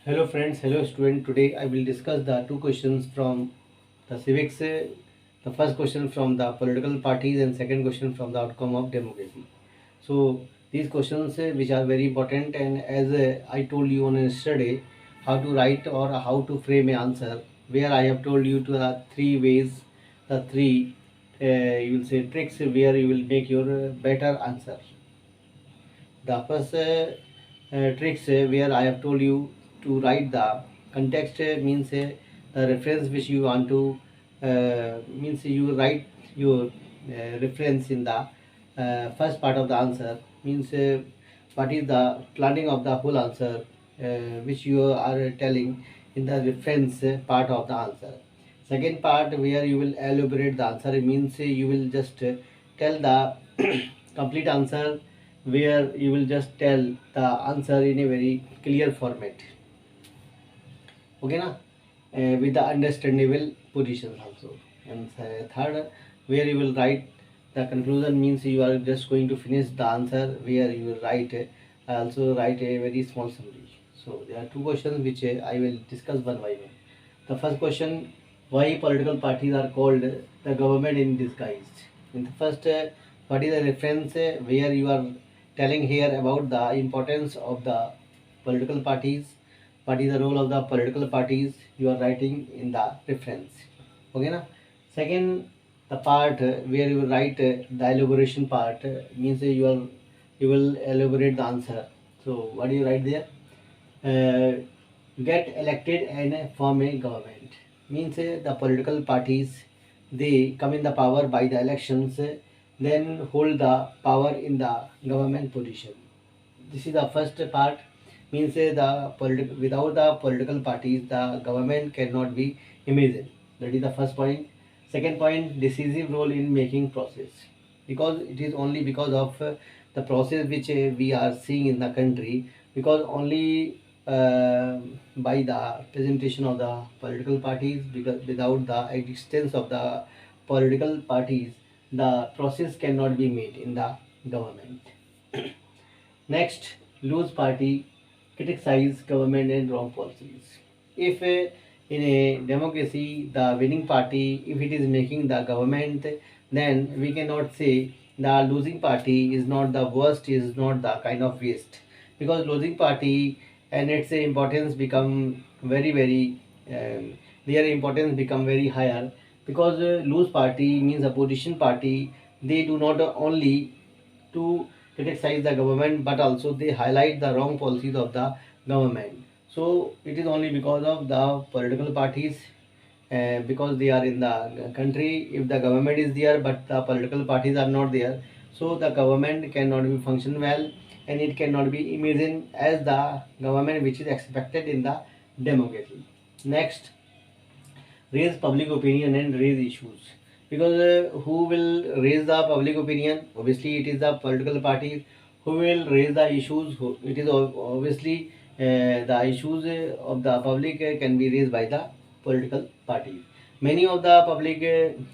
Hello friends, hello student. Today I will discuss the two questions from the civics. The first question from the political parties and second question from the outcome of democracy. So these questions which are very important, and as I told you on yesterday how to write or how to frame an answer, where I have told you to the three ways, the three you will say tricks where you will make your better answer. The first tricks where I have told you to write the context means the reference which you want to means you write your reference in the first part of the answer, means what is the planning of the whole answer which you are telling in the reference part of the answer. Second part where you will elaborate the answer, means you will just tell the complete answer, where you will just tell the answer in a very clear format. Okay na? With the understandable positions also. And third, where you will write the conclusion, means you are just going to finish the answer, where you will write also write a very small summary. So there are two questions which I will discuss one by one. The first question: why political parties are called the government in disguise? In the first, what is the reference where you are telling here about the importance of the political parties? What is the role of the political parties? You are writing in the reference. Okay na? Second, the part where you write the elaboration part, means you will elaborate the answer. So what do you write there? Get elected and form a government, means the political parties, they come in the power by the elections, then hold the power in the government position. This is the first part, means without the political parties the government cannot be imagined. That is the first point. Second point: decisive role in making process, because it is only because of the process which we are seeing in the country, because only by the presentation of the political parties, because without the existence of the political parties the process cannot be made in the government. Next, loose party criticize government and wrong policies. If in a democracy the winning party, if it is making the government, then we cannot say the losing party is not the worst, is not the kind of waste, because losing party and its importance become very their importance become very higher, because loose party means opposition party, they do not only to criticize the government but also they highlight the wrong policies of the government. So it is only because of the political parties, because they are in the country. If the government is there but the political parties are not there, so the government cannot be function well, and it cannot be imagined as the government which is expected in the democracy. Next, raise public opinion and raise issues, because who will raise the public opinion? Obviously it is the political party. Who will raise the issues? It is obviously the issues of the public can be raised by the political parties. Many of the public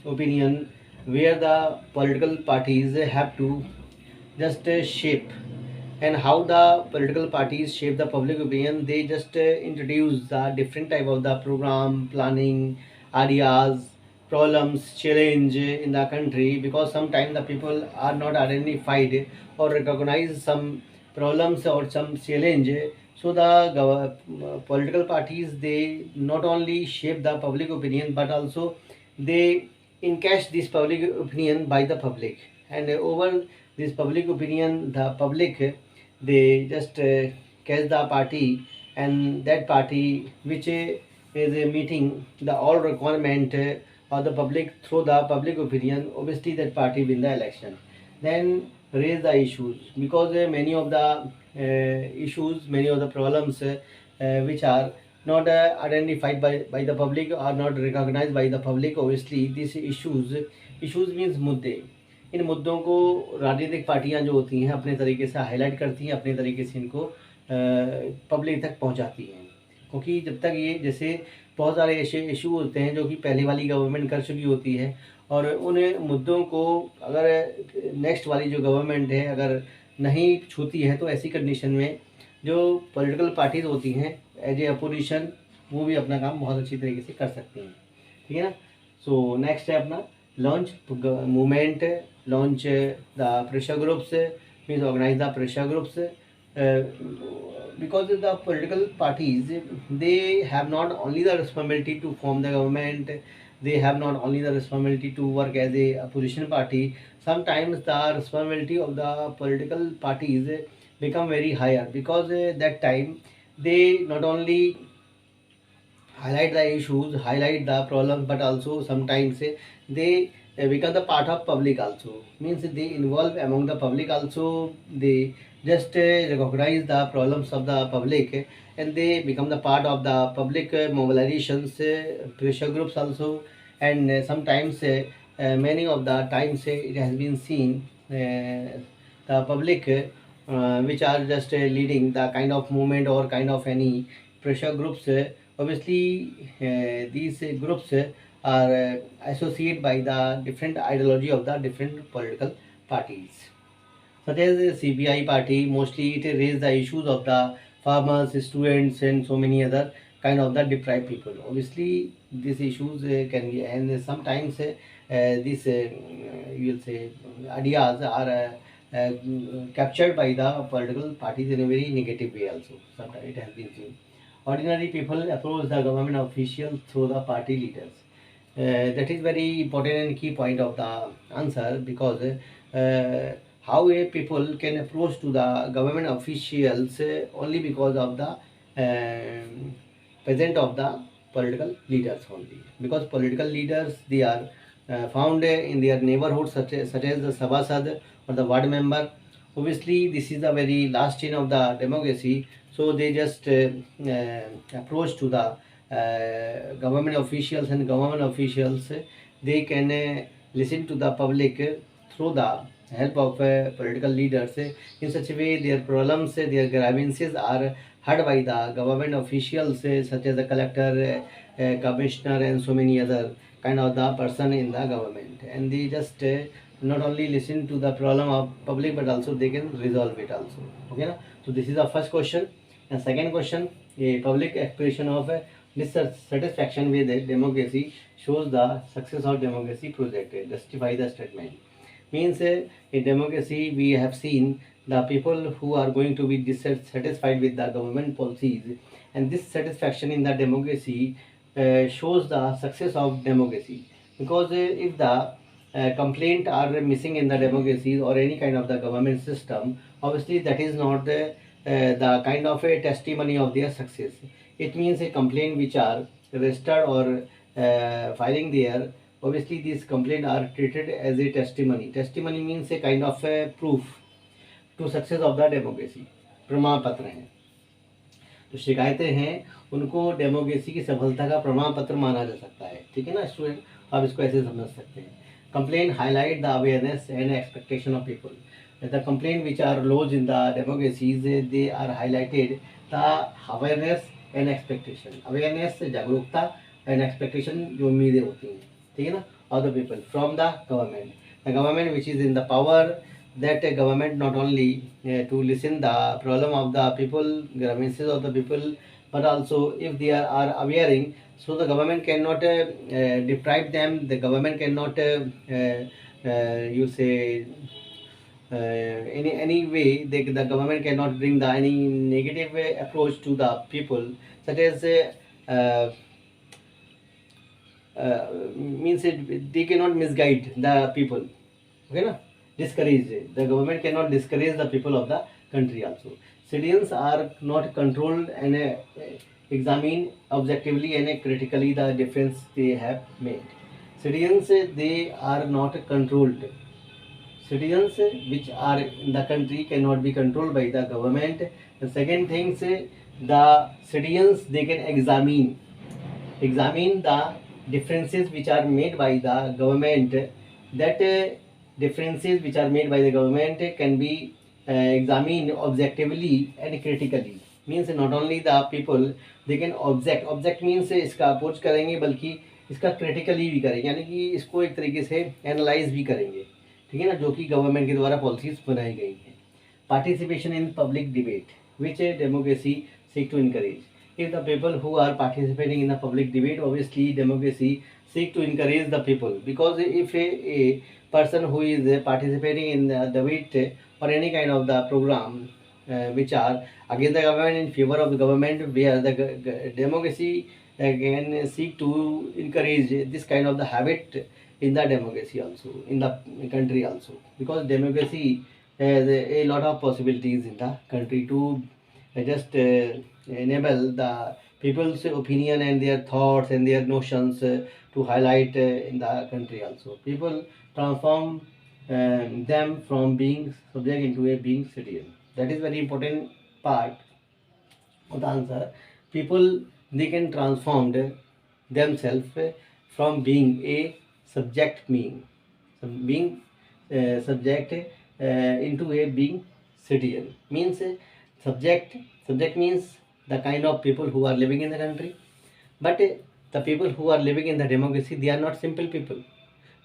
opinion where the political parties have to just shape, and how the political parties shape the public opinion, they just introduce the different type of the program planning, ideas, problems, challenge in the country, because sometimes the people are not identified or recognize some problems or some challenge. So the political parties, they not only shape the public opinion but also they encash this public opinion by the public, and over this public opinion the public, they just catch the party, and that party which is meeting the all requirement of the public through the public opinion, obviously that party win the election. Then raise the issues, because many of the issues, many of the problems which are not identified by the public, are not recognized by the public. Obviously these issues means मुद्दे, इन मुद्दों को राजनीतिक पार्टियां जो होती हैं अपने तरीके से हाईलाइट करती हैं, अपने तरीके से इनको पब्लिक तक पहुंचाती हैं, क्योंकि जब तक ये जैसे बहुत सारे ऐसे इशू होते हैं जो कि पहले वाली गवर्नमेंट कर चुकी होती है, और उन मुद्दों को अगर नेक्स्ट वाली जो गवर्नमेंट है अगर नहीं छूती है, तो ऐसी कंडीशन में जो पॉलिटिकल पार्टीज़ होती हैं एज ए अपोजिशन वो भी अपना काम बहुत अच्छी तरीके से कर सकती हैं, ठीक है ना। सो नेक्स्ट है अपना launch movement, launch the pressure groups, means organize the pressure groups, because the political parties, they have not only the responsibility to form the government, they have not only the responsibility to work as a opposition party. Sometimes the responsibility of the political parties become very higher, because that time they not only highlight the issues, highlight the problems, but also sometimes they become the part of public also. Means they involve among the public also. They just recognize the problems of the public, and they become the part of the public mobilizations, pressure groups also. And sometimes many of the times it has been seen the public which are just leading the kind of movement or kind of any pressure groups. Obviously, these groups are associated by the different ideology of the different political parties. Such as the CPI party, mostly it raise the issues of the farmers, students, and so many other kind of the deprived people. Obviously, these issues can be, and sometimes these you will say ideas are captured by the political parties in a very negative way also. Sometimes it has been seen. Ordinary people approach the government officials through the party leaders. That is very important and key point of the answer, because how a people can approach to the government officials only because of the present of the political leaders only. Because political leaders, they are found in their neighborhood, such as the sabasad or the ward member. Obviously, this is the very last chain of the democracy, so they just approach to the government officials, and government officials they can listen to the public through the help of political leaders. In such a way, their problems, their grievances are heard by the government officials, such as the collector, commissioner, and so many other kind of the person in the government. And they just not only listen to the problem of public, but also they can resolve it also. Okay, na? So this is the first question. And second question, a public expression of dissatisfaction with democracy shows the success of democracy project. Justify the statement. Means in democracy we have seen the people who are going to be dissatisfied with the government policies, and this satisfaction in the democracy shows the success of democracy. Because if the complaint are missing in the democracies or any kind of the government system, obviously that is not the kind of a testimony of their success. It means a complaint which are registered or filing there. Obviously these complaints are treated as a testimony. Testimony means a kind of a proof to success of the democracy. प्रमाण पत्र हैं, तो शिकायतें हैं उनको democracy की सफलता का प्रमाण पत्र माना जा सकता है, ठीक है ना स्टूडेंट। आप इसको ऐसे समझ सकते हैं। Complain highlight the awareness and expectation of people. The complaint which are lodged in the democracies, they are highlighted the awareness and expectation. Awareness जागरूकता and expectation जो उम्मीदें होती हैं, ठीक है ना, of the people from the government. The government which is in the power, that government not only to listen the problem of the people, grievances of the people, but also if they are awareing, so the government cannot deprive them. The government cannot you say any way the government cannot bring the any negative approach to the people, such as means they cannot misguide the people. Okay na, discourage, the government cannot discourage the people of the country also. Citizens are not controlled and examine objectively and critically the difference they have made. Citizens they are not controlled. Citizens which are in the country cannot be controlled by the government. The second thing, the citizens they can examine the differences which are made by the government. That differences which are made by the government can be examined objectively and critically. Means not only the people they can object means इसका oppose करेंगे, बल्कि इसका critically भी करेंगे, यानी कि इसको एक तरीके से एनालाइज भी करेंगे, ठीक है ना, जो कि गवर्नमेंट के द्वारा पॉलिसीज बनाई गई हैं। Participation in public debate which democracy seek to encourage. if the people who are participating in the public debate, obviously democracy seek to encourage the people, because if a person who is participating in the debate or any kind of the program which are against the government in favor of the government, where the democracy can seek to encourage this kind of the habit in the democracy also, in the country also, because democracy has a lot of possibilities in the country to just enable the people's opinion and their thoughts and their notions to highlight in the country also. People transform them from being subject into a being citizen. That is very important part of the answer. People, they can transform themselves from being a subject being, being subject into a being citizen. Means subject means the kind of people who are living in the country, but the people who are living in the democracy, they are not simple people,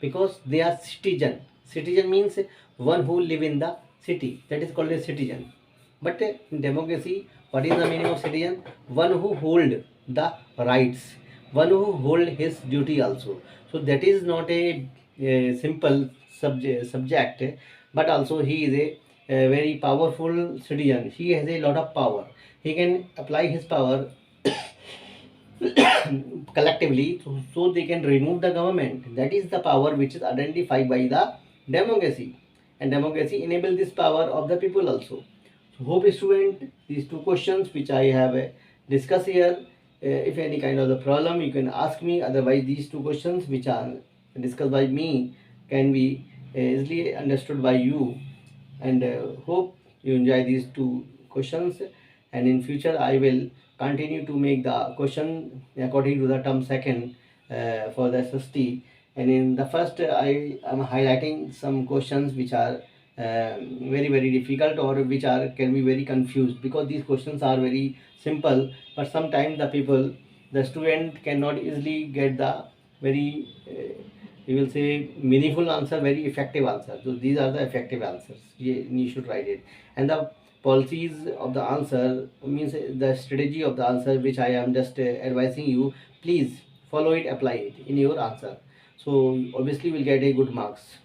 because they are citizen. Citizen means one who live in the city, that is called a citizen. But in democracy, what is the meaning of citizen? One who hold the rights, one who hold his duty also. So that is not a simple subject, but also he is a very powerful citizen. He has a lot of power. He can apply his power collectively, so they can remove the government. That is the power which is identified by the democracy, and democracy enable this power of the people also. So hope student, these two questions which I have discussed here, if any kind of the problem you can ask me, otherwise these two questions which are discussed by me can be easily understood by you. And hope you enjoy these two questions, and in future I will continue to make the question according to the term second for the s.st. And in the first I am highlighting some questions which are very difficult, or which are can be very confused, because these questions are very simple, but sometimes the people, the student cannot easily get the very you will say meaningful answer, very effective answer. So these are the effective answers, you should write it. And the policies of the answer means the strategy of the answer which I am just advising you, please follow it, apply it in your answer, so obviously you will get a good marks.